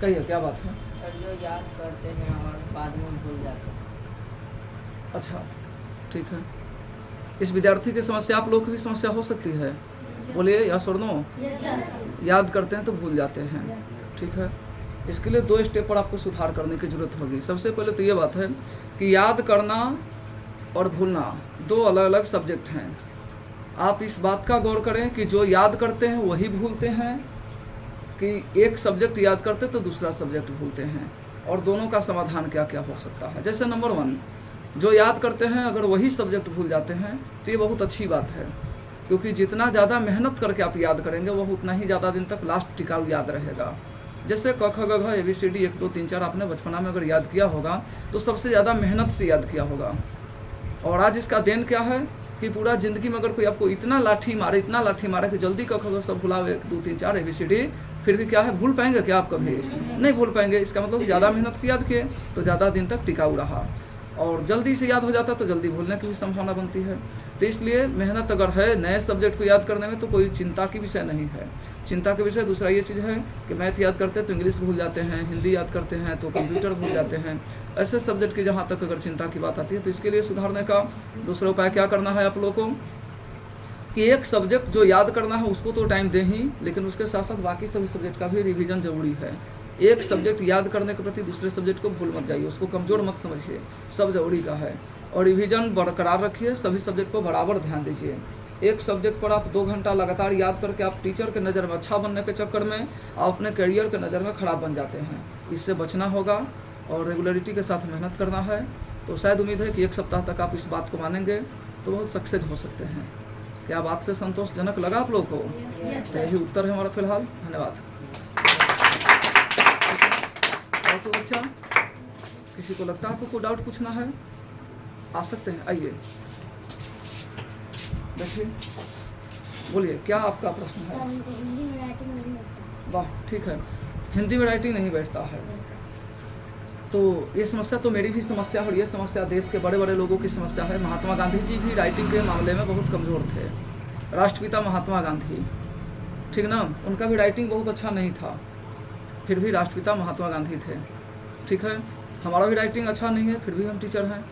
कहिए क्या बात है? सर जो याद करते हैं और बाद में भूल जाते हैं। अच्छा ठीक है, इस विद्यार्थी की समस्या आप लोग की भी समस्या हो सकती है, बोलिए यस और नो। याद करते हैं तो भूल जाते हैं, ठीक है। इसके लिए 2 स्टेप पर आपको सुधार करने की जरूरत होगी। सबसे पहले तो ये बात है कि याद करना और भूलना 2 अलग अलग सब्जेक्ट हैं। आप इस बात का गौर करें कि जो याद करते हैं वही भूलते हैं, कि एक सब्जेक्ट याद करते तो दूसरा सब्जेक्ट भूलते हैं, और दोनों का समाधान क्या क्या हो सकता है। जैसे नंबर 1, जो याद करते हैं अगर वही सब्जेक्ट भूल जाते हैं तो ये बहुत अच्छी बात है, क्योंकि जितना ज़्यादा मेहनत करके आप याद करेंगे वह उतना ही ज़्यादा दिन तक लास्ट टिकाऊ याद रहेगा। जैसे क ख ग घ ABCD 1 2 3 4 आपने बचपना में अगर याद किया होगा तो सबसे ज़्यादा मेहनत से याद किया होगा, और आज इसका देन क्या है कि पूरा ज़िंदगी में अगर कोई आपको इतना लाठी मारे कि जल्दी क ख ग सब भुलाओ 1 2 3 4 ABCD, फिर भी क्या है, भूल पाएंगे क्या आप? कभी नहीं भूल पाएंगे। इसका मतलब ज़्यादा मेहनत से याद किए तो ज़्यादा दिन तक टिकाऊ रहा, और जल्दी से याद हो जाता तो जल्दी भूलने की भी संभावना बनती है। तो इसलिए मेहनत अगर है नए सब्जेक्ट को याद करने में तो कोई चिंता की विषय नहीं है। चिंता के विषय दूसरा ये चीज़ है कि मैथ याद करते हैं तो इंग्लिश भूल जाते हैं, हिंदी याद करते हैं तो कंप्यूटर भूल जाते हैं। ऐसे सब्जेक्ट की जहाँ तक अगर चिंता की बात आती है तो इसके लिए सुधारने का दूसरा उपाय क्या करना है आप लोगों को, कि एक सब्जेक्ट जो याद करना है उसको तो टाइम दें ही, लेकिन उसके साथ साथ बाकी सभी सब्जेक्ट का भी रिवीजन जरूरी है। एक सब्जेक्ट याद करने के प्रति दूसरे सब्जेक्ट को भूल मत जाइए, उसको कमज़ोर मत समझिए, सब जरूरी का है। और रिवीजन बरकरार रखिए, सभी सब्जेक्ट पर बराबर ध्यान दीजिए। एक सब्जेक्ट पर आप 2 घंटा लगातार याद करके आप टीचर के नज़र में अच्छा बनने के चक्कर में आप अपने करियर के नज़र में ख़राब बन जाते हैं। इससे बचना होगा और रेगुलरिटी के साथ मेहनत करना है। तो शायद उम्मीद है कि 1 सप्ताह तक आप इस बात को मानेंगे तो बहुत सक्सेस हो सकते हैं। क्या बात से संतोषजनक लगा आप लोगों को? तो यही उत्तर है हमारा फिलहाल। धन्यवाद। और कोई बच्चा, किसी को लगता है आपको कोई डाउट पूछना है, आ सकते हैं, आइए बैठिए, बोलिए क्या आपका प्रश्न है? हिंदी में राइटिंग नहीं होता। वाह ठीक है, हिंदी में राइटिंग नहीं बैठता है। तो ये समस्या तो मेरी भी समस्या है, और ये समस्या देश के बड़े बड़े लोगों की समस्या है। महात्मा गांधी जी भी राइटिंग के मामले में बहुत कमज़ोर थे, राष्ट्रपिता महात्मा गांधी, ठीक ना, उनका भी राइटिंग बहुत अच्छा नहीं था, फिर भी राष्ट्रपिता महात्मा गांधी थे, ठीक है। हमारा भी राइटिंग अच्छा नहीं है, फिर भी हम टीचर हैं।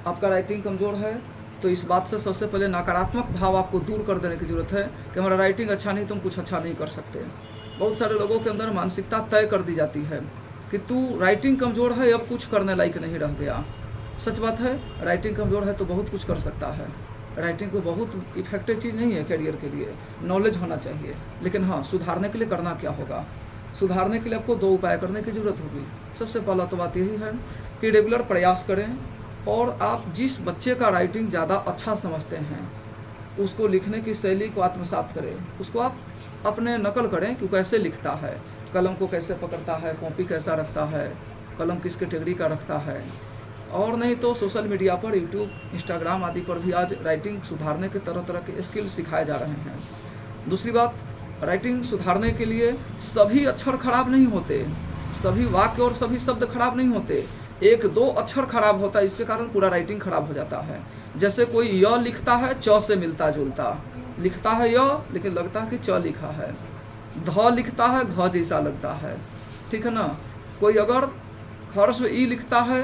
आपका राइटिंग कमज़ोर है तो इस बात से सबसे पहले नकारात्मक भाव आपको दूर कर देने की ज़रूरत है कि हमारा राइटिंग अच्छा नहीं, तुम कुछ अच्छा नहीं कर सकते। बहुत सारे लोगों के अंदर मानसिकता तय कर दी जाती है कि तू राइटिंग कमज़ोर है, अब कुछ करने लायक नहीं रह गया। सच बात है, राइटिंग कमज़ोर है तो बहुत कुछ कर सकता है। राइटिंग को बहुत इफेक्टिव चीज़ नहीं है करियर के लिए, नॉलेज होना चाहिए। लेकिन हाँ, सुधारने के लिए करना क्या होगा? सुधारने के लिए आपको 2 उपाय करने की ज़रूरत होगी। सबसे पहला तो बात यही है कि रेगुलर प्रयास करें, और आप जिस बच्चे का राइटिंग ज़्यादा अच्छा समझते हैं उसको लिखने की शैली को आत्मसात करें, उसको आप अपने नकल करें कि कैसे लिखता है, कलम को कैसे पकड़ता है, कॉपी कैसा रखता है, कलम किस कैटेगरी का रखता है। और नहीं तो सोशल मीडिया पर, यूट्यूब, इंस्टाग्राम आदि पर भी आज राइटिंग सुधारने के तरह तरह के स्किल सिखाए जा रहे हैं। दूसरी बात, राइटिंग सुधारने के लिए सभी अक्षर खराब नहीं होते, सभी वाक्य और सभी शब्द खराब नहीं होते। 1-2 अक्षर खराब होता है, इसके कारण पूरा राइटिंग खराब हो जाता है। जैसे कोई य लिखता है च से मिलता जुलता, लिखता है य लेकिन लगता है कि च लिखा है। ध लिखता है घ जैसा लगता है, ठीक है ना। कोई अगर हर्ष ई लिखता है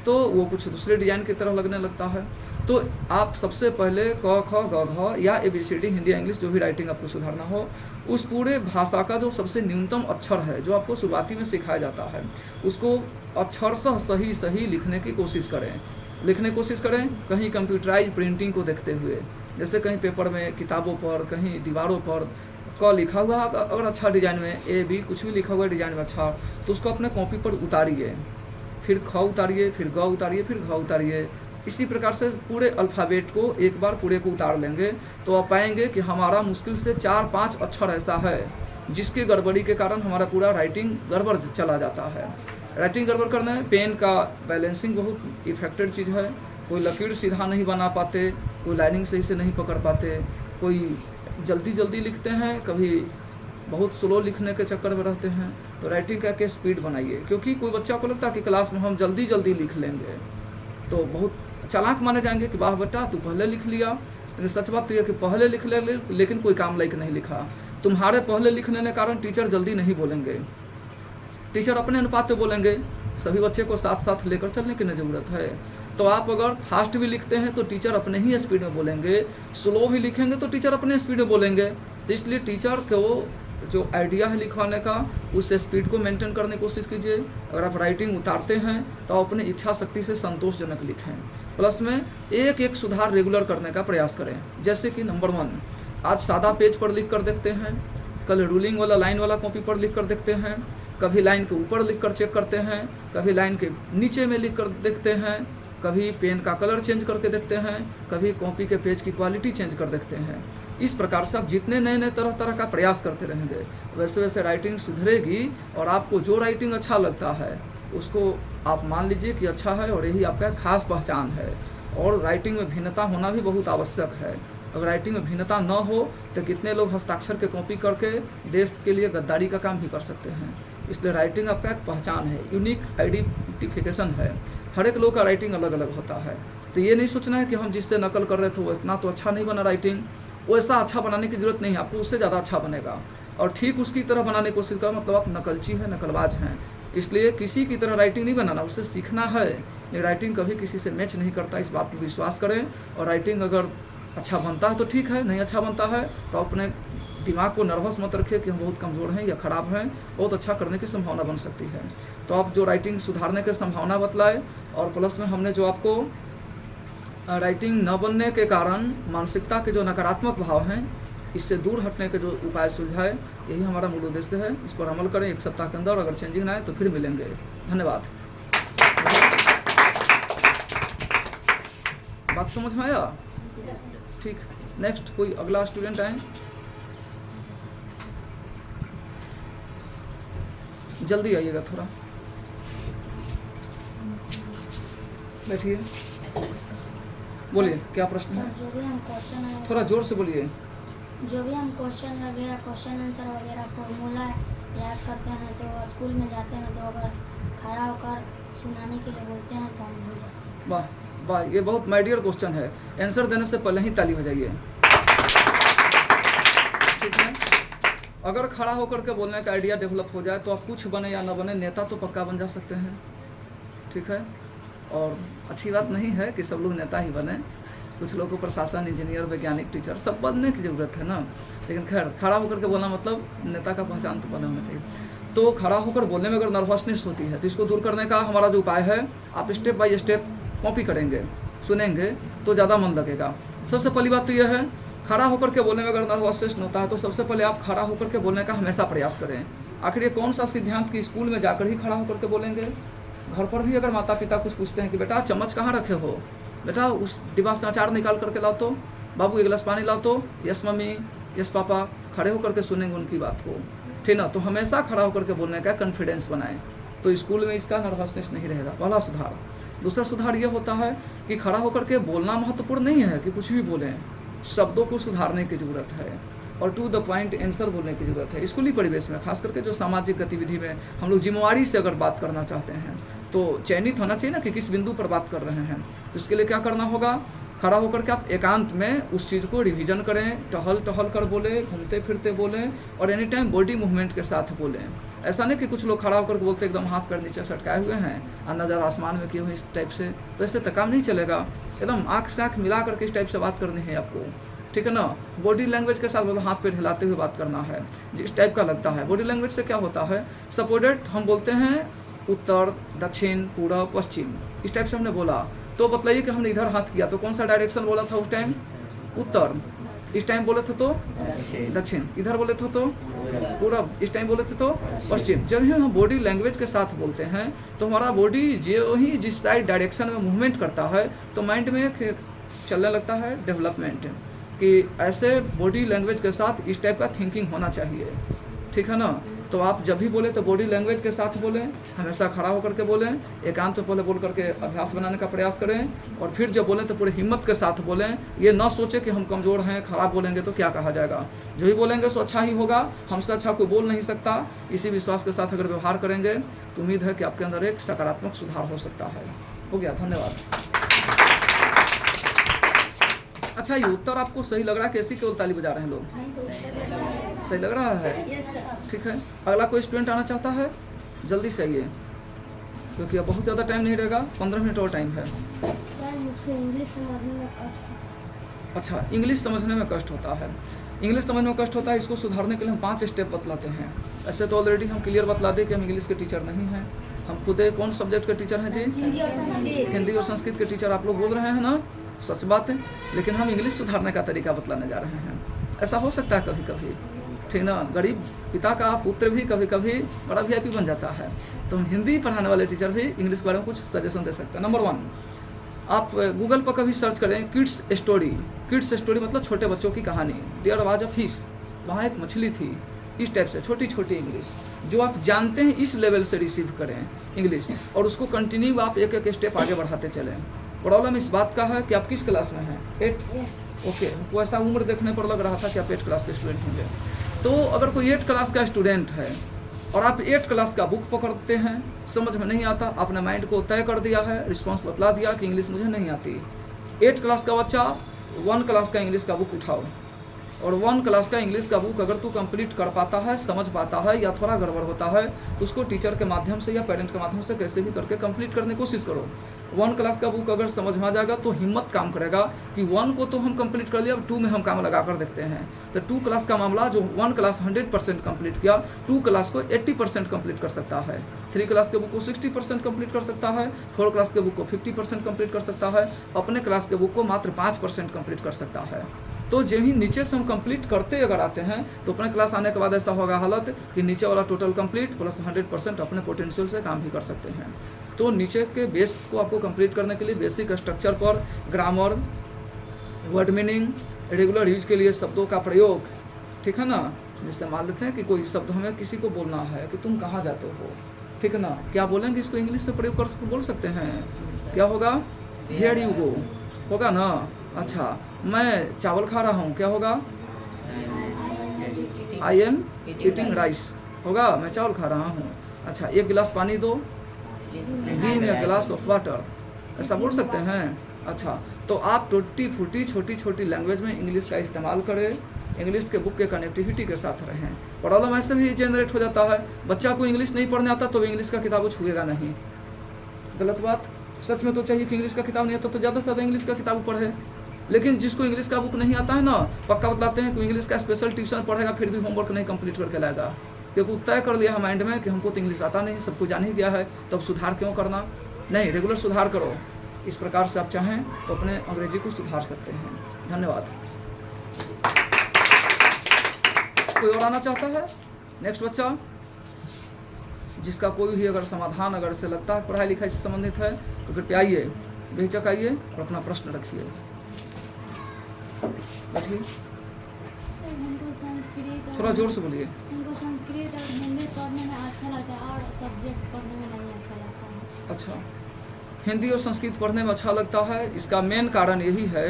तो वो कुछ दूसरे डिजाइन की तरह लगने लगता है। तो आप सबसे पहले क ख ग घ या ABCD हिंदी या इंग्लिश जो भी राइटिंग आपको सुधारना हो, उस पूरे भाषा का जो सबसे न्यूनतम अक्षर है जो आपको शुरुआती में सिखाया जाता है उसको अक्षरशः सही सही लिखने की कोशिश करें। कहीं कंप्यूटराइज प्रिंटिंग को देखते हुए, जैसे कहीं पेपर में, किताबों पर, कहीं दीवारों पर क लिखा हुआ अगर अच्छा डिजाइन में, A B कुछ भी लिखा हुआ डिजाइन में अच्छा, तो उसको अपने कॉपी पर उतारिए, फिर ख उतारिए, फिर ग उतारिए, फिर घ उतारिए। इसी प्रकार से पूरे अल्फ़ाबेट को एक बार पूरे को उतार लेंगे तो आप पाएंगे कि हमारा मुश्किल से 4-5 अक्षर ऐसा है जिसकी गड़बड़ी के कारण हमारा पूरा राइटिंग गड़बड़ चला जाता है। राइटिंग गड़बड़ करना है, पेन का बैलेंसिंग बहुत इफेक्टेड चीज़ है। कोई लकीर सीधा नहीं बना पाते, कोई लाइनिंग सही से नहीं पकड़ पाते, कोई जल्दी जल्दी लिखते हैं, कभी बहुत स्लो लिखने के चक्कर में रहते हैं। तो राइटिंग का स्पीड बनाइए, क्योंकि कोई बच्चा को लगता है कि क्लास में हम जल्दी जल्दी लिख लेंगे तो बहुत चालाक माने जाएंगे कि वाह बेटा तू पहले लिख लिया। लेकिन सच बात तो यह कि पहले लिख ले लेकिन कोई काम लायक नहीं लिखा। तुम्हारे पहले लिखने के कारण टीचर जल्दी नहीं बोलेंगे, टीचर अपने अनुपात पे बोलेंगे, सभी बच्चे को साथ साथ लेकर चलने की ज़रूरत है। तो आप अगर फास्ट भी लिखते हैं तो टीचर अपने ही स्पीड में बोलेंगे, स्लो भी लिखेंगे तो टीचर अपने स्पीड में बोलेंगे। तो इसलिए टीचर को जो आइडिया है लिखवाने का, उस स्पीड को मेंटेन करने की कोशिश कीजिए। अगर आप राइटिंग उतारते हैं तो आप अपनी इच्छा शक्ति से संतोषजनक लिखें। प्लस में एक एक सुधार रेगुलर करने का प्रयास करें। जैसे कि नंबर 1, आज सादा पेज पर लिख कर देखते हैं, कल रूलिंग वाला लाइन वाला कॉपी पर लिख कर देखते हैं, कभी लाइन के ऊपर लिख कर चेक करते हैं, कभी लाइन के नीचे में लिख कर देखते हैं, कभी पेन का कलर चेंज करके देखते हैं, कभी कॉपी के पेज की क्वालिटी चेंज कर देखते हैं। इस प्रकार से आप जितने नए नए तरह तरह का प्रयास करते रहेंगे, वैसे वैसे राइटिंग सुधरेगी और आपको जो राइटिंग अच्छा लगता है उसको आप मान लीजिए कि अच्छा है और यही आपका खास पहचान है। और राइटिंग में भिन्नता होना भी बहुत आवश्यक है। अगर राइटिंग में भिन्नता न हो तो कितने लोग हस्ताक्षर के कॉपी करके देश के लिए गद्दारी का काम भी कर सकते हैं। इसलिए राइटिंग आपका एक पहचान है, यूनिक आइडेंटिफिकेशन है। हर एक लोग का राइटिंग अलग अलग होता है। तो ये नहीं सोचना है कि हम जिससे नकल कर रहे थे वो इतना तो अच्छा नहीं बना राइटिंग, वैसा अच्छा बनाने की जरूरत नहीं है, आपको उससे ज़्यादा अच्छा बनेगा। और ठीक उसकी तरह बनाने की कोशिश करो, मतलब आप नकलची हैं, नकलबाज हैं। इसलिए किसी की तरह राइटिंग नहीं बनाना, उससे सीखना है। ये राइटिंग कभी किसी से मैच नहीं करता, इस बात पर विश्वास करें। और राइटिंग अगर अच्छा बनता है तो ठीक है, नहीं अच्छा बनता है तो अपने दिमाग को नर्वस मत रखिए कि हम बहुत कमज़ोर हैं या ख़राब हैं, बहुत अच्छा करने की संभावना बन सकती है। तो आप जो राइटिंग सुधारने की संभावना बतलाए, और प्लस में हमने जो आपको राइटिंग न बनने के कारण मानसिकता के जो नकारात्मक भाव हैं इससे दूर हटने के जो उपाय सुझाए, यही हमारा मूल उद्देश्य है। इस पर अमल करें 1 सप्ताह के अंदर। अगर चेंजिंग ना आए तो फिर मिलेंगे। धन्यवाद। बात समझ में आया? ठीक, नेक्स्ट कोई अगला स्टूडेंट आए, जल्दी आइएगा, थोड़ा बैठिए, बोलिए क्या प्रश्न है? जो भी हम क्वेश्चन है, थोड़ा जोर से बोलिए। जो भी हम क्वेश्चन वगैरह, क्वेश्चन आंसर वगैरह फॉर्मूला याद करते हैं तो स्कूल में जाते हैं तो अगर खड़ा होकर सुनाने के लिए बोलते हैं तो हम भूल जाते हैं। वाह वाह, ये बहुत माय डियर क्वेश्चन है। आंसर देने से पहले ही ताली बजाइए। ठीक है, अगर खड़ा होकर के बोलने का आइडिया डेवलप हो जाए तो आप कुछ बने या न बने, नेता तो पक्का बन जा सकते हैं। ठीक है, और अच्छी बात नहीं है कि सब लोग नेता ही बने, कुछ लोगों को प्रशासन, इंजीनियर, वैज्ञानिक, टीचर सब बनने की ज़रूरत है ना। लेकिन खैर, खड़ा होकर के बोलना मतलब नेता का पहचान तो बना होना चाहिए। तो खड़ा होकर बोलने में अगर नर्वसनेस होती है तो इसको दूर करने का हमारा जो उपाय है, आप स्टेप बाय स्टेप कॉपी करेंगे, सुनेंगे तो ज़्यादा मन लगेगा। सबसे पहली बात तो यह है, खड़ा होकर के बोलने में अगर नर्वसनेस होता है तो सबसे पहले आप खड़ा होकर के बोलने का हमेशा प्रयास करें। आखिर ये कौन सा सिद्धांत कि स्कूल में जाकर ही खड़ा होकर के बोलेंगे? घर पर भी अगर माता पिता कुछ पूछते हैं कि बेटा चम्मच कहाँ रखे हो, बेटा उस डिब्बा से अचार निकाल करके लाओ तो, बाबू 1 गिलास पानी लाओ तो, यस मम्मी, यस पापा, खड़े होकर के सुनेंगे उनकी बात को। ठीक ना? तो हमेशा खड़ा होकर के बोलने का कॉन्फिडेंस बनाएं, तो स्कूल में इसका नर्वसनेस नहीं रहेगा। पहला सुधार। दूसरा सुधार ये होता है कि खड़ा होकर के बोलना महत्वपूर्ण नहीं है कि कुछ भी बोलें, शब्दों को सुधारने की ज़रूरत है और टू द पॉइंट आंसर बोलने की ज़रूरत है। स्कूली परिवेश में खास करके जो सामाजिक गतिविधि में हम लोग जिम्मेवारी से अगर बात करना चाहते हैं तो चयनित होना चाहिए ना कि किस बिंदु पर बात कर रहे हैं। तो इसके लिए क्या करना होगा, खड़ा होकर के आप एकांत में उस चीज़ को रिवीजन करें, टहल कर बोलें, घूमते फिरते बोलें और एनी टाइम बॉडी मूवमेंट के साथ बोलें। ऐसा नहीं कि कुछ लोग खड़ा होकर बोलते एकदम हाथ पैर नीचे सटकाए हुए हैं और नज़र आसमान में किए हुए इस टाइप से, तो ऐसे तो काम नहीं चलेगा। एकदम आँख से आँख मिला करके इस टाइप से बात करनी है आपको। ठीक है ना? बॉडी लैंग्वेज के साथ मतलब हाथ पैर हिलाते हुए बात करना है, जिस टाइप का लगता है। बॉडी लैंग्वेज से क्या होता है, सपोर्टेड हम बोलते हैं उत्तर, दक्षिण, पूर्व, पश्चिम, इस टाइप से हमने बोला तो बतलाइए कि हमने इधर हाथ किया तो कौन सा डायरेक्शन बोला था उस टाइम? उत्तर। इस टाइम बोले थे तो दक्षिण, इधर बोले थे तो पूर्व, इस टाइम बोले थे तो पश्चिम। जब ही हम बॉडी लैंग्वेज के साथ बोलते हैं तो हमारा बॉडी जो ही जिस साइड डायरेक्शन में मूवमेंट करता है तो माइंड में चलने लगता है डेवलपमेंट, कि ऐसे बॉडी लैंग्वेज के साथ इस टाइप का थिंकिंग होना चाहिए। ठीक है ना? तो आप जब भी बोले तो बॉडी लैंग्वेज के साथ बोलें, हमेशा खड़ा होकर के बोलें, एकांत में पहले बोल करके अभ्यास बनाने का प्रयास करें और फिर जब बोलें तो पूरी हिम्मत के साथ बोलें। ये ना सोचे कि हम कमज़ोर हैं, खराब बोलेंगे तो क्या कहा जाएगा, जो ही बोलेंगे सो अच्छा ही होगा, हमसे अच्छा कोई बोल नहीं सकता। इसी विश्वास के साथ अगर व्यवहार करेंगे तो उम्मीद है कि आपके अंदर एक सकारात्मक सुधार हो सकता है। हो गया, धन्यवाद। अच्छा, ये उत्तर आपको सही लग रहा है? कैसी केवल ताली बजा रहे हैं लोग? सही लग रहा है? ठीक है, अगला कोई स्टूडेंट आना चाहता है? जल्दी से आइए, क्योंकि अब बहुत ज़्यादा टाइम नहीं रहेगा, 15 मिनट और टाइम है। सर मुझको इंग्लिश समझने में कष्ट होता है। अच्छा, इंग्लिश समझने में कष्ट होता है। इंग्लिश समझने में कष्ट होता है, इसको सुधारने के लिए हम 5 स्टेप बतलाते हैं। ऐसे तो ऑलरेडी हम क्लियर बतला दें कि हम इंग्लिश के टीचर नहीं हैं, हम खुद कौन सब्जेक्ट के टीचर हैं जी? हिंदी और संस्कृत के टीचर आप लोग बोल रहे हैं ना, सच बात है। लेकिन हम इंग्लिश सुधारने का तरीका बतलाने जा रहे हैं। ऐसा हो सकता है कभी कभी, ठीक ना, गरीब पिता का पुत्र भी कभी कभी बड़ा VIP बन जाता है, तो हम हिंदी पढ़ाने वाले टीचर भी इंग्लिश के बारे में कुछ सजेशन दे सकते हैं। नंबर 1, आप गूगल पर कभी सर्च करें किड्स स्टोरी। किड्स स्टोरी मतलब छोटे बच्चों की कहानी। देयर वाज अ फिश, वहाँ एक मछली थी, इस टाइप से छोटी छोटी इंग्लिश जो आप जानते हैं इस लेवल से रिसीव करें इंग्लिश, और उसको कंटिन्यू आप एक एक स्टेप आगे बढ़ाते चलें। प्रॉब्लम इस बात का है कि आप किस क्लास में हैं? 8। ओके, हमको ऐसा उम्र देखने पर लग रहा था कि आप 8 क्लास के स्टूडेंट होंगे। तो अगर कोई 8 क्लास का स्टूडेंट है और आप 8 क्लास का बुक पकड़ते हैं, समझ में नहीं आता, आपने माइंड को तय कर दिया है, रिस्पॉन्स बतला दिया कि इंग्लिश मुझे नहीं आती। 8 क्लास का बच्चा 1 क्लास का इंग्लिश का बुक उठाओ, और 1 क्लास का इंग्लिश का बुक अगर तू कंप्लीट कर पाता है, समझ पाता है, या थोड़ा गड़बड़ होता है, तो उसको टीचर के माध्यम से या पेरेंट के माध्यम से कैसे भी करके कंप्लीट करने की कोशिश करो। 1 क्लास का बुक अगर समझ में आ जाएगा तो हिम्मत काम करेगा कि 1 को तो हम कंप्लीट कर लिया, अब 2 में हम काम लगा कर देखते हैं। तो 2 क्लास का मामला, जो 1 क्लास 100% कंप्लीट किया, 2 क्लास को 80% कंप्लीट कर सकता है, 3 क्लास के बुक को 60% कंप्लीट कर सकता है, 4 क्लास के बुक को 50% कंप्लीट कर सकता है, अपने क्लास के बुक को मात्र 5% कंप्लीट कर सकता है। तो जो ही नीचे से हम कंप्लीट करते अगर आते हैं, तो अपने क्लास आने के बाद ऐसा होगा हालत कि नीचे वाला टोटल कंप्लीट प्लस 100% अपने पोटेंशियल से काम भी कर सकते हैं। तो नीचे के बेस को आपको कंप्लीट करने के लिए बेसिक स्ट्रक्चर पर grammar, word meaning, regular use के लिए शब्दों का प्रयोग, ठीक है ना, जिससे मान लेते हैं कि कोई शब्द हमें किसी को बोलना है कि तुम कहाँ जाते हो, ठीक है ना, क्या बोलेंगे इसको इंग्लिश में प्रयोग कर बोल सकते हैं, क्या होगा? हियर यू गो होगा ना। अच्छा, मैं चावल खा रहा हूँ, क्या होगा? आई एम ईटिंग राइस होगा, मैं चावल खा रहा हूँ। अच्छा, 1 गिलास पानी दो, गिव मी अ गिलास ऑफ वाटर, ऐसा बोल सकते हैं। अच्छा, तो आप टूटी फूटी छोटी छोटी लैंग्वेज में इंग्लिश का इस्तेमाल करें, इंग्लिश के बुक के कनेक्टिविटी के साथ रहें। प्रॉब्लम ऐसे भी जनरेट हो जाता है, बच्चा को इंग्लिश नहीं पढ़ने आता तो इंग्लिश का किताब छुएगा नहीं, गलत बात। सच में तो चाहिए कि इंग्लिश का किताब नहीं आता तो ज़्यादा से ज़्यादा इंग्लिश का किताब पढ़े। लेकिन जिसको इंग्लिश का बुक नहीं आता है ना, पक्का बतलाते हैं कि इंग्लिश का स्पेशल ट्यूशन पढ़ेगा, फिर भी होमवर्क नहीं कंप्लीट करके लाएगा, क्योंकि तय कर लिया है माइंड में कि हमको तो इंग्लिश आता नहीं, सबको जान ही गया है, तब सुधार क्यों करना? नहीं, रेगुलर सुधार करो। इस प्रकार से आप चाहें तो अपने अंग्रेजी को सुधार सकते हैं। धन्यवाद। कोई और आना चाहता है? नेक्स्ट बच्चा, जिसका कोई भी अगर समाधान अगर से लगता है पढ़ाई लिखाई से संबंधित है तो कृपया आइए, बेहिचक आइए और अपना प्रश्न रखिए। बैठिए, हमको संस्कृत थोड़ा जोर से बोलिए। हमको संस्कृत और हिंदी पढ़ने में अच्छा लगता है और सब्जेक्ट पढ़ने में नहीं अच्छा लगता है। अच्छा, हिंदी और संस्कृत पढ़ने में अच्छा लगता है, इसका मेन कारण यही है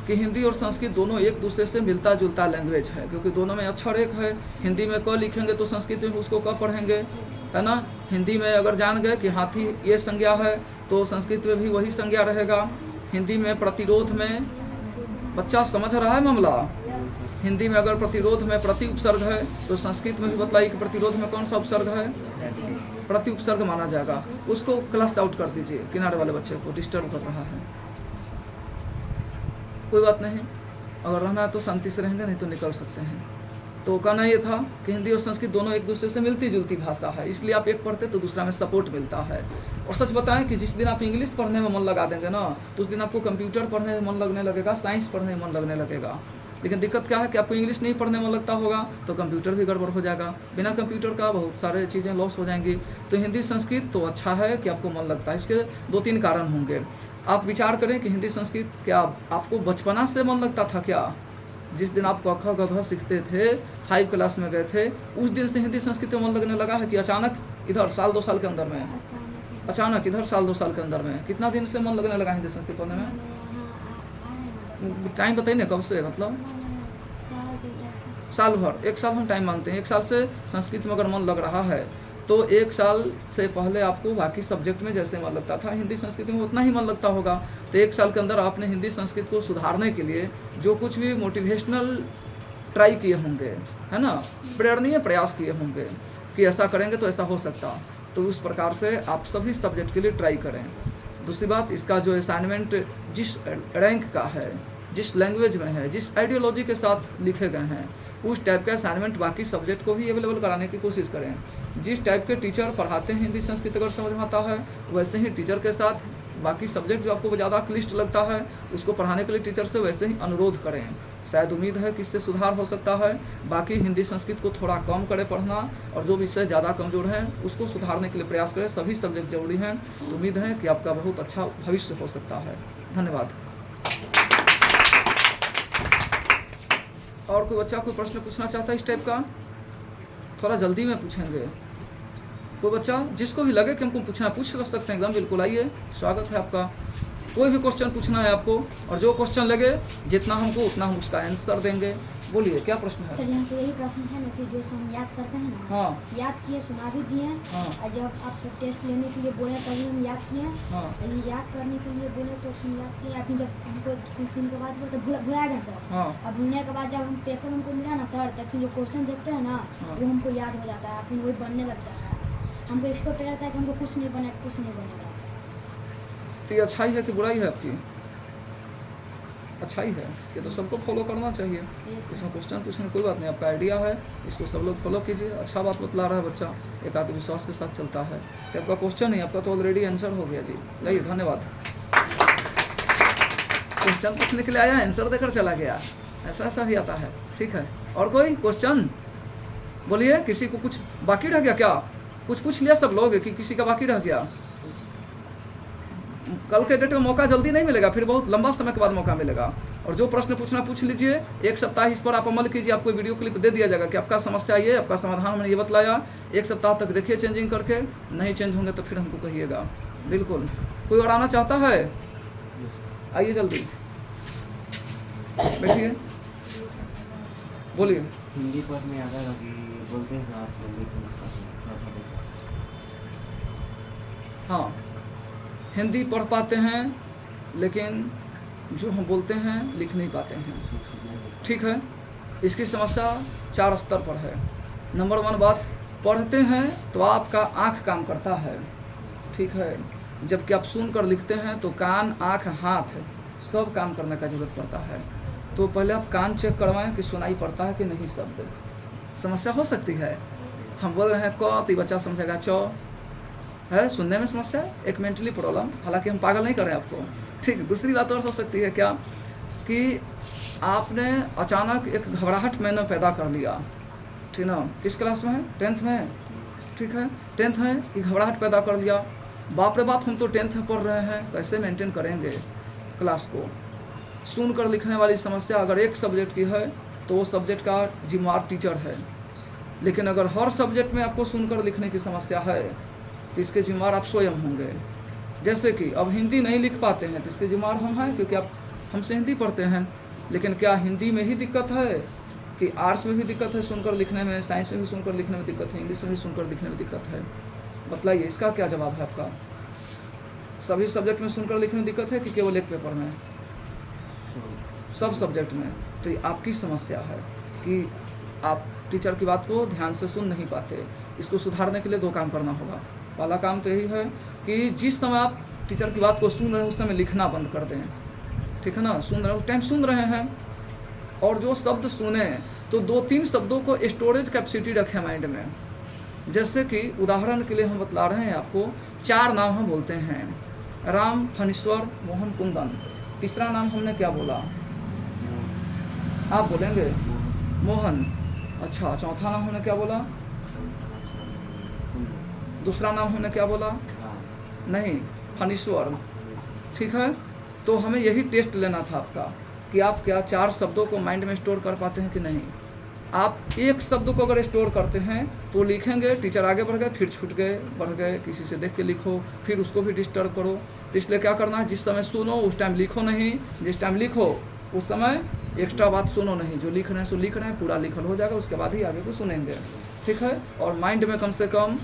कि हिंदी और संस्कृत दोनों एक दूसरे से मिलता जुलता लैंग्वेज है, क्योंकि दोनों में अक्षर एक है। हिंदी में क लिखेंगे तो संस्कृत में उसको क पढ़ेंगे, है ना। हिंदी में अगर जान गए कि हाथी ये संज्ञा है तो संस्कृत में भी वही संज्ञा रहेगा। हिंदी में प्रतिरोध में, बच्चा समझ रहा है मामला, हिंदी में अगर प्रतिरोध में प्रति उपसर्ग है तो संस्कृत में भी बतलाइए कि प्रतिरोध में कौन सा उपसर्ग है, प्रति उपसर्ग माना जाएगा। उसको क्लास आउट कर दीजिए, किनारे वाले बच्चे को डिस्टर्ब कर रहा है। कोई बात नहीं, अगर रहना है तो शांति से रहेंगे, नहीं तो निकल सकते हैं। तो कहना ये था कि हिंदी और संस्कृत दोनों एक दूसरे से मिलती जुलती भाषा है, इसलिए आप एक पढ़ते तो दूसरा में सपोर्ट मिलता है। और सच बताएं कि जिस दिन आप इंग्लिश पढ़ने में मन लगा देंगे ना, तो उस दिन आपको कंप्यूटर पढ़ने में मन लगने लगेगा, साइंस पढ़ने में मन लगने लगेगा। लेकिन दिक्कत क्या है कि आपको इंग्लिश नहीं पढ़ने में लगता होगा तो कंप्यूटर भी गड़बड़ हो जाएगा, बिना कंप्यूटर का बहुत सारे चीज़ें लॉस हो जाएंगी। तो हिंदी संस्कृत तो अच्छा है कि आपको मन लगता है, इसके 2-3 कारण होंगे। आप विचार करें कि हिंदी संस्कृत क्या आपको बचपना से मन लगता था क्या? जिस दिन आप क ख ग घ सीखते थे, 5 क्लास में गए थे, उस दिन से हिंदी संस्कृत में मन लगने लगा है कि अचानक इधर साल 2 साल के अंदर में, अचानक इधर साल 2 साल के अंदर में? कितना दिन से मन लगने लगा हिंदी संस्कृत पढ़ने में? टाइम बताइए ना, कब से? मतलब साल भर, 1 साल हम टाइम मानते हैं। 1 साल से संस्कृत में अगर मन लग रहा है तो 1 साल से पहले आपको बाकी सब्जेक्ट में जैसे मन लगता था, हिंदी संस्कृत में उतना ही मन लगता होगा। तो 1 साल के अंदर आपने हिंदी संस्कृत को सुधारने के लिए जो कुछ भी मोटिवेशनल ट्राई किए होंगे, है ना, प्रेरणीय प्रयास किए होंगे कि ऐसा करेंगे तो ऐसा हो सकता, तो उस प्रकार से आप सभी सब्जेक्ट के लिए ट्राई करें। दूसरी बात, इसका जो असाइनमेंट जिस रैंक का है, जिस लैंग्वेज में है, जिस आइडियोलॉजी के साथ लिखे गए हैं, उस टाइप का असाइनमेंट बाकी सब्जेक्ट को भी अवेलेबल कराने की कोशिश करें। जिस टाइप के टीचर पढ़ाते हैं हिंदी संस्कृत अगर समझ में आता है, वैसे ही टीचर के साथ बाकी सब्जेक्ट जो आपको ज़्यादा क्लिष्ट लगता है उसको पढ़ाने के लिए टीचर से वैसे ही अनुरोध करें। शायद उम्मीद है कि इससे सुधार हो सकता है। बाकी हिंदी संस्कृत को थोड़ा कम करें पढ़ना, और जो विषय ज़्यादा कमज़ोर हैं उसको सुधारने के लिए प्रयास करें। सभी सब्जेक्ट जरूरी हैं। तो उम्मीद है कि आपका बहुत अच्छा भविष्य हो सकता है। धन्यवाद। और कोई बच्चा कोई प्रश्न पूछना चाहता है इस टाइप का? थोड़ा जल्दी में पूछेंगे। कोई बच्चा जिसको भी लगे कि हमको पूछना पूछ सकते हैं एकदम, बिल्कुल आइए, स्वागत है आपका। कोई भी क्वेश्चन पूछना है आपको, और जो क्वेश्चन लगे जितना हमको उतना हम उसका आंसर देंगे। बोलिए, क्या प्रश्न है? सर यहाँ से यही प्रश्न है ना कि जो हम याद करते हैं ना, हाँ याद किए, सुना भी दिए, हाँ और जब आपसे टेस्ट लेने के लिए बोले तभी हम याद किए, हाँ और ये याद करने के लिए बोले तो हम याद किए, अभी जब हमको कुछ दिन के बाद बोले तो भुला गए सर। हाँ और भूलने के बाद जब हम पेपर हमको मिला ना सर, तब फिर जो क्वेश्चन देखते हैं ना हाँ। वो हमको याद हो जाता है, फिर वही बनने लगता है। हमको एक्सपेक्ट रहता है कि हमको कुछ नहीं बनेगा, कुछ नहीं बनेगा। तो ये अच्छाई है कि बुराई है आपकी? अच्छाई है, ये तो सबको फॉलो करना चाहिए। इसमें क्वेश्चन पूछने में कोई बात नहीं, आपका आइडिया है, इसको सब लोग फॉलो कीजिए। अच्छा बात बतला रहा है बच्चा, एक आत्मविश्वास के साथ चलता है। तो आपका क्वेश्चन नहीं, आपका तो ऑलरेडी आंसर हो गया जी। जाइए, धन्यवाद। क्वेश्चन पूछने के लिए आया, आंसर देकर चला गया, ऐसा ही आता है। ठीक है, और कोई क्वेश्चन? बोलिए, किसी को कुछ बाकी रह गया क्या? कुछ पूछ लिया सब लोग कि किसी का बाकी रह गया? कल के डेट में मौका जल्दी नहीं मिलेगा, फिर बहुत लंबा समय के बाद मौका मिलेगा। और जो प्रश्न पूछना पूछ लीजिए, एक सप्ताह इस पर आप अमल कीजिए। आपको वीडियो क्लिप दे दिया जाएगा कि आपका समस्या ये, आपका समाधान मैंने ये बतलाया। एक सप्ताह तक देखिए चेंजिंग करके, नहीं चेंज होंगे तो फिर हमको कहिएगा। बिल्कुल। कोई और आना चाहता है? आइए जल्दी, बैठिए, बोलिए। हिंदी पढ़ने आता है कि बोलते हैं आप हाँ, हिंदी पढ़ पाते हैं, लेकिन जो हम बोलते हैं लिख नहीं पाते हैं। ठीक है, इसकी समस्या 4 स्तर पर है। नंबर 1 बात, पढ़ते हैं तो आपका आँख काम करता है, ठीक है, जबकि आप सुनकर लिखते हैं तो कान, आँख, हाथ सब काम करने का जरूरत पड़ता है। तो पहले आप कान चेक करवाएं कि सुनाई पड़ता है कि नहीं शब्द। समस्या हो सकती है, हम बोल रहे हैं क, तो बच्चा समझेगा च है, सुनने में समस्या है, एक मेंटली प्रॉब्लम। हालांकि हम पागल नहीं कर रहे हैं आपको। ठीक, दूसरी बात और हो सकती है क्या कि आपने अचानक एक घबराहट मैंने पैदा कर लिया, ठीक ना? किस क्लास में है? 10th में, ठीक है, 10th में कि घबराहट पैदा कर लिया। बाप रे बाप, हम तो 10th में पढ़ रहे हैं, कैसे मेंटेन करेंगे क्लास को? सुनकर लिखने वाली समस्या अगर एक सब्जेक्ट की है तो वो सब्जेक्ट का जिम्मेवार टीचर है। लेकिन अगर हर सब्जेक्ट में आपको सुनकर लिखने की समस्या है तो इसके जिम्मेवार आप स्वयं होंगे। जैसे कि अब हिंदी नहीं लिख पाते हैं तो इसके जिम्मेवार हम हैं, क्योंकि आप हमसे हिंदी पढ़ते हैं। लेकिन क्या हिंदी में ही दिक्कत है कि आर्ट्स में भी दिक्कत है सुनकर लिखने में, साइंस में भी सुनकर लिखने में दिक्कत है, इंग्लिश में भी सुनकर लिखने में दिक्कत है? बतलाइए, इसका क्या जवाब है आपका? सभी सब्जेक्ट में सुनकर लिखने में दिक्कत है कि केवल एक पेपर में? सब सब्जेक्ट में। तो ये आपकी समस्या है कि आप टीचर की बात को ध्यान से सुन नहीं पाते। इसको सुधारने के लिए 2 काम करना होगा। पहला काम तो यही है कि जिस समय आप टीचर की बात को सुन रहे हैं उस समय लिखना बंद कर दें, ठीक है ना? सुन रहे हो, टाइम सुन रहे हैं, और जो शब्द सुने तो 2-3 शब्दों को स्टोरेज कैपेसिटी रखें माइंड में। जैसे कि उदाहरण के लिए हम बतला रहे हैं आपको, 4 नाम हम बोलते हैं, राम, फणीश्वर, मोहन, कुंदन। तीसरा नाम हमने क्या बोला? आप बोलेंगे मोहन। अच्छा, चौथा नाम हमने क्या बोला? दूसरा नाम हमने क्या बोला? नहीं, फणीश्वर। ठीक है, तो हमें यही टेस्ट लेना था आपका कि आप क्या 4 शब्दों को माइंड में स्टोर कर पाते हैं कि नहीं। आप एक शब्द को अगर स्टोर करते हैं तो लिखेंगे, टीचर आगे बढ़ गए, फिर छूट गए, बढ़ गए, किसी से देख के लिखो, फिर उसको भी डिस्टर्ब करो। तो इसलिए क्या करना है, जिस समय सुनो उस टाइम लिखो नहीं, जिस टाइम लिखो उस समय एक्स्ट्रा बात सुनो नहीं। जो लिख रहे हैं सो लिख रहे हैं, पूरा लिखल हो जाएगा, उसके बाद ही आगे को सुनेंगे, ठीक है। और माइंड में कम से कम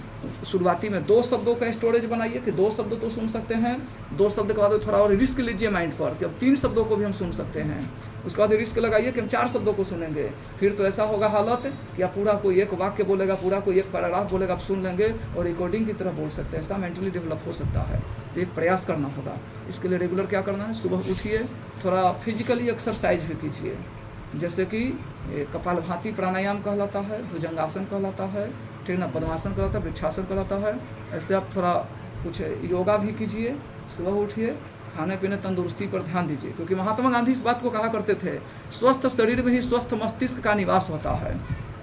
शुरुआती में 2 शब्दों का स्टोरेज बनाइए कि 2 शब्द तो सुन सकते हैं, 2 शब्द के बाद थोड़ा और रिस्क लीजिए माइंड पर कि अब 3 शब्दों को भी हम सुन सकते हैं। उसके बाद रिस्क लगाइए कि हम 4 शब्दों को सुनेंगे, फिर तो ऐसा होगा हालत कि आप पूरा कोई एक वाक्य बोलेगा, पूरा कोई एक पैराग्राफ बोलेगा, आप सुन लेंगे और रिकॉर्डिंग की तरह बोल सकते हैं। ऐसा मेंटली डेवलप हो सकता है। तो एक प्रयास करना होगा। इसके लिए रेगुलर क्या करना है, सुबह उठिए, थोड़ा फिजिकली एक्सरसाइज भी कीजिए, जैसे कि कपालभाति प्राणायाम कहलाता है, भुजंगासन कहलाता है, ठीक ना, पद्मासन कहलाता है, वृक्षासन कहलाता है। ऐसे आप थोड़ा कुछ योगा भी कीजिए, सुबह उठिए, खाने पीने तंदुरुस्ती पर ध्यान दीजिए, क्योंकि महात्मा गांधी इस बात को कहा करते थे, स्वस्थ शरीर में ही स्वस्थ मस्तिष्क का निवास होता है।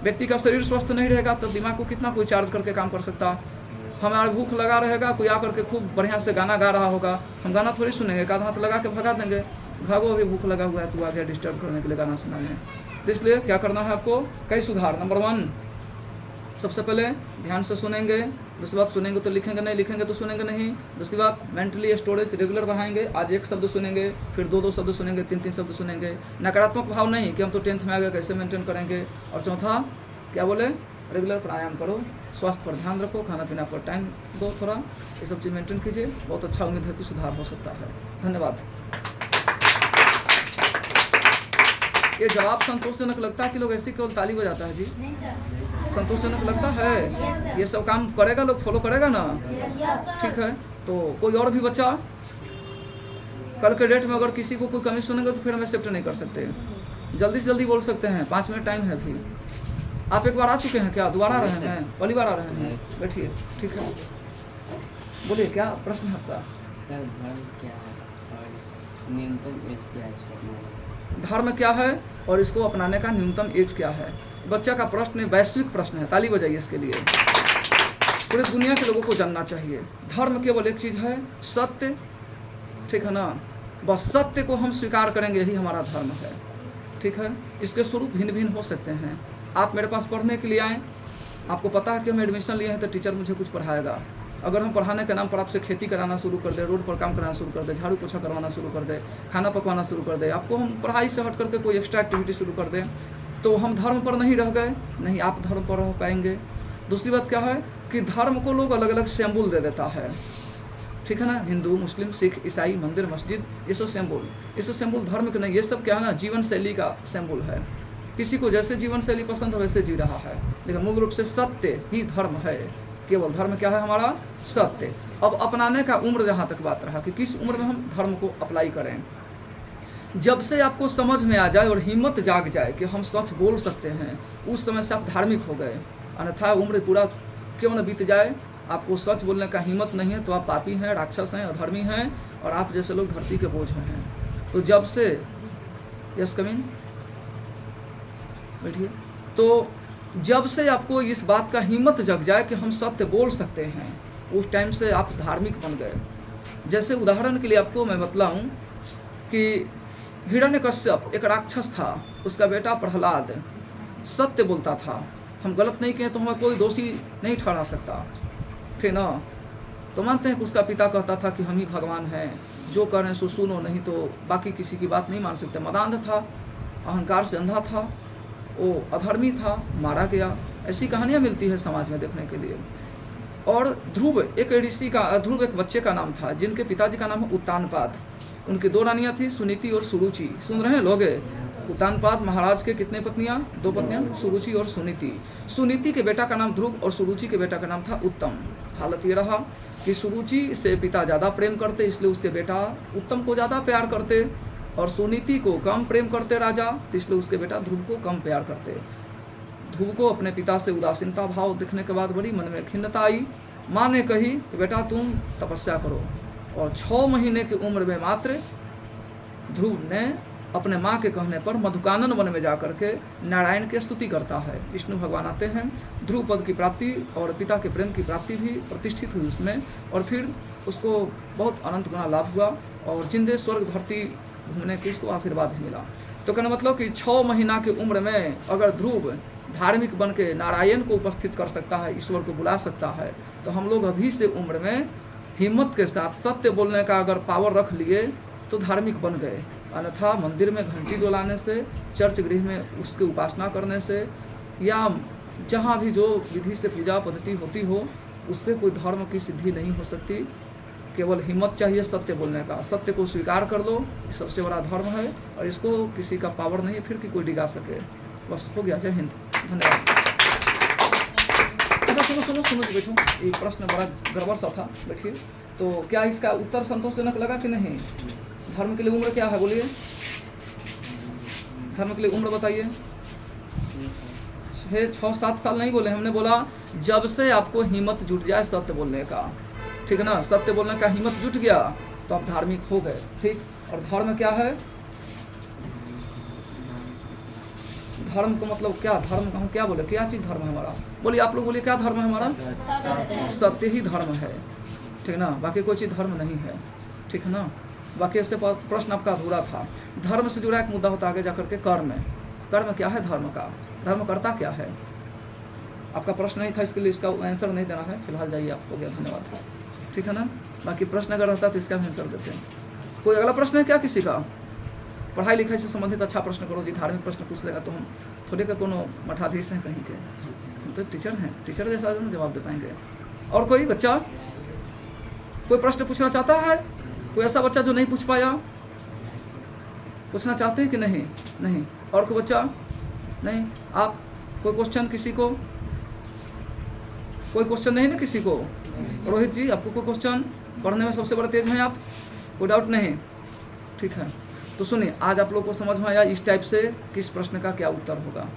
व्यक्ति का शरीर स्वस्थ नहीं रहेगा तो दिमाग को कितना कोई चार्ज करके काम कर सकता। हमारा भूख लगा रहेगा, कोई आकर के खूब बढ़िया से गाना गा रहा होगा, हम गाना थोड़ी सुनेंगे, एक आध हाथ लगा के भगा देंगे, भागो अभी भूख लगा हुआ है, तू आ गया डिस्टर्ब करने के लिए गाना सुनाने। तो इसलिए क्या करना है आपको, कई सुधार। नंबर 1, सबसे पहले ध्यान से सुनेंगे। दूसरी बात, सुनेंगे तो लिखेंगे नहीं, लिखेंगे तो सुनेंगे नहीं। दूसरी बात, मेंटली स्टोरेज रेगुलर बढ़ाएंगे। आज 1 शब्द सुनेंगे, फिर 2-2 शब्द सुनेंगे, 3-3 शब्द सुनेंगे। नकारात्मक भाव नहीं कि हम तो 10th में आ गए, कैसे मेंटेन करेंगे। और चौथा क्या बोले, रेगुलर प्राणायाम करो, स्वास्थ्य पर ध्यान रखो, खाना पीना पर टाइम दो, थोड़ा ये सब चीज़ मेंटेन कीजिए। बहुत अच्छा, उम्मीद है कि सुधार हो सकता है। धन्यवाद। ये जवाब संतोषजनक लगता है कि लोग ऐसे केवल ताली बजाता है जी? नहीं सर। संतोषजनक लगता है? Yes, sir. ये सब काम करेगा, लोग फॉलो करेगा ना? Yes, sir. ठीक है। तो कोई और भी बच्चा, कल के डेट में अगर किसी को कोई कमी सुनेंगे तो फिर हम एक्सेप्ट नहीं कर सकते। जल्दी से जल्दी बोल सकते हैं, 5 मिनट टाइम है अभी। आप एक बार आ चुके हैं क्या, दोबारा आ रहे हैं, पहली बार आ रहे हैं? बैठिए, ठीक है, बोलिए क्या प्रश्न है आपका? सर धर्म क्या है और न्यूनतम एज क्या है इसको अपनाने की? धर्म क्या है और इसको अपनाने का न्यूनतम एज क्या है? बच्चा का प्रश्न वैश्विक प्रश्न है, ताली बजाइए इसके लिए। पूरी दुनिया के लोगों को जानना चाहिए। धर्म केवल एक चीज़ है, सत्य, ठीक है ना, बस सत्य को हम स्वीकार करेंगे, यही हमारा धर्म है, ठीक है। इसके स्वरूप भिन्न भिन्न हो सकते हैं। आप मेरे पास पढ़ने के लिए आएँ, आपको पता है कि हम एडमिशन लिए हैं तो टीचर मुझे कुछ पढ़ाएगा। अगर हम पढ़ाने के नाम पर आपसे खेती कराना शुरू कर दे, रोड पर काम कराना शुरू कर दे, झाड़ू पोछा करवाना शुरू कर दे, खाना पकवाना शुरू कर दे, आपको हम पढ़ाई से हट करके कोई एक्स्ट्रा एक्टिविटी शुरू कर दें, तो हम धर्म पर नहीं रह गए, नहीं आप धर्म पर रह पाएंगे। दूसरी बात क्या है कि धर्म को लोग अलग अलग सिंबल दे देता है, ठीक है ना, हिंदू, मुस्लिम, सिख, ईसाई, मंदिर, मस्जिद, ये सब सिंबल, ये सब सिंबल धर्म के नहीं, ये सब क्या है ना, जीवन शैली का सिंबल है। किसी को जैसे जीवन शैली पसंद हो वैसे जी रहा है, लेकिन मूल रूप से सत्य ही धर्म है। केवल धर्म क्या है हमारा, सत्य। अब अपनाने का उम्र जहाँ तक बात रहा कि किस उम्र में हम धर्म को अप्लाई करें, जब से आपको समझ में आ जाए और हिम्मत जाग जाए कि हम सच बोल सकते हैं, उस समय से आप धार्मिक हो गए। अन्यथा उम्र पूरा क्यों न बीत जाए, आपको सच बोलने का हिम्मत नहीं है तो आप पापी हैं, राक्षस हैं, अधर्मी हैं और आप जैसे लोग धरती के बोझ हैं। तो जब से, यस कमिंग, बैठिए, तो जब से आपको इस बात का हिम्मत जग जाए कि हम सत्य बोल सकते हैं, उस टाइम से आप धार्मिक बन गए। जैसे उदाहरण के लिए आपको मैं बतलाऊं कि हिरण्यकश्यप एक राक्षस था, उसका बेटा प्रहलाद सत्य बोलता था। हम गलत नहीं कहें तो हमें कोई दोषी नहीं ठहरा सकता, ठीक ना। तो मानते हैं कि उसका पिता कहता था कि हम ही भगवान हैं, जो कर रहे हैं सो सुनो, नहीं तो बाकी किसी की बात नहीं मान सकते। मदांध था, अहंकार से अंधा था, वो अधर्मी था, मारा गया। ऐसी कहानियाँ मिलती है समाज में देखने के लिए। और ध्रुव एक ऋषि का, ध्रुव एक बच्चे का नाम था जिनके पिताजी का नाम है उत्तानपाद। उनकी 2 रानियाँ थी, सुनीति और सुरुचि। सुन रहे हैं लोग? उत्तानपाद महाराज के कितने पत्नियाँ? 2 पत्नियाँ, सुरुचि और सुनीति। सुनीति के बेटा का नाम ध्रुव और सुरुचि के बेटा का नाम था उत्तम। हालत ये रहा कि सुरुचि से पिता ज़्यादा प्रेम करते, इसलिए उसके बेटा उत्तम को ज़्यादा प्यार करते, और सुनीति को कम प्रेम करते राजा, तो इसलिए उसके बेटा ध्रुव को कम प्यार करते। ध्रुव को अपने पिता से उदासीनता भाव दिखने के बाद बड़ी मन में खिन्नता आई। माँ ने कही कि बेटा तुम तपस्या करो, और 6 महीने की उम्र में मात्र ध्रुव ने अपने माँ के कहने पर मधुकानन वन में जाकर के नारायण की स्तुति करता है। विष्णु भगवान आते हैं, ध्रुव पद की प्राप्ति और पिता के प्रेम की प्राप्ति भी प्रतिष्ठित हुई उसमें, और फिर उसको बहुत अनंत गुना लाभ हुआ और जिंदे स्वर्ग धरती घूमने की उसको आशीर्वाद भी मिला। तो कहना मतलब कि 6 महीना की उम्र में अगर ध्रुव धार्मिक बन के नारायण को उपस्थित कर सकता है, ईश्वर को बुला सकता है, तो हम लोग अभी से उम्र में हिम्मत के साथ सत्य बोलने का अगर पावर रख लिए तो धार्मिक बन गए। अन्यथा मंदिर में घंटी डोलाने से, चर्च गृह में उसकी उपासना करने से, या जहाँ भी जो विधि से पूजा पद्धति होती हो, उससे कोई धर्म की सिद्धि नहीं हो सकती। केवल हिम्मत चाहिए सत्य बोलने का। सत्य को स्वीकार कर लो, ये सबसे बड़ा धर्म है और इसको किसी का पावर नहीं है फिर कि कोई डिगा सके। बस हो गया। जय हिंद, धन्यवाद। अच्छा सुनो सुनो सुनो जी, बैठो। ये प्रश्न बड़ा गड़बड़ सा था, बैठिए। तो क्या इसका उत्तर संतोषजनक लगा कि नहीं? धर्म के लिए उम्र क्या है बोलिए? धर्म के लिए उम्र बताइए। 6-7 साल नहीं बोले हमने, बोला जब से आपको हिम्मत जुट जाए सत्य बोलने का, ठीक है ना, सत्य बोलने का हिम्मत जुट गया तो आप धार्मिक हो गए, ठीक। और धर्म क्या है? धर्म को मतलब क्या? धर्म हम क्या बोले, क्या चीज धर्म है हमारा? बोलिए आप लोग, बोलिए क्या धर्म है हमारा? सत्य ही धर्म है, ठीक ना, बाकी कोई चीज धर्म नहीं है, ठीक है ना। बाकी इससे प्रश्न आपका अधूरा था। धर्म से जुड़ा एक मुद्दा होता है आगे जाकर के कर्म। कर्म क्या है धर्म का? धर्म करता क्या है? आपका प्रश्न नहीं था, इसके लिए इसका आंसर नहीं देना है फिलहाल। जाइए, आपको गया, धन्यवाद, ठीक है ना। बाकी प्रश्न अगर रहता तो इसका भी आंसर देते हैं। कोई अगला प्रश्न है क्या किसी का? पढ़ाई लिखाई से संबंधित अच्छा प्रश्न करो जी। धार्मिक प्रश्न पूछ लेगा तो हम थोड़े का कोनो मठाधीश हैं कहीं के, हम तो टीचर हैं, टीचर जैसा जवाब दे पाएंगे। और कोई बच्चा कोई प्रश्न पूछना चाहता है? कोई ऐसा बच्चा जो नहीं पूछ पाया, पूछना चाहते हैं कि नहीं? नहीं। और कोई बच्चा? नहीं। आप कोई क्वेश्चन किसी को? कोई क्वेश्चन नहीं ना किसी को? रोहित जी, आपको कोई क्वेश्चन? पढ़ने में सबसे बड़े तेज हैं आप, कोई डाउट नहीं, ठीक है। तो सुनिए, आज आप लोग को समझ में आया इस टाइप से किस प्रश्न का क्या उत्तर होगा।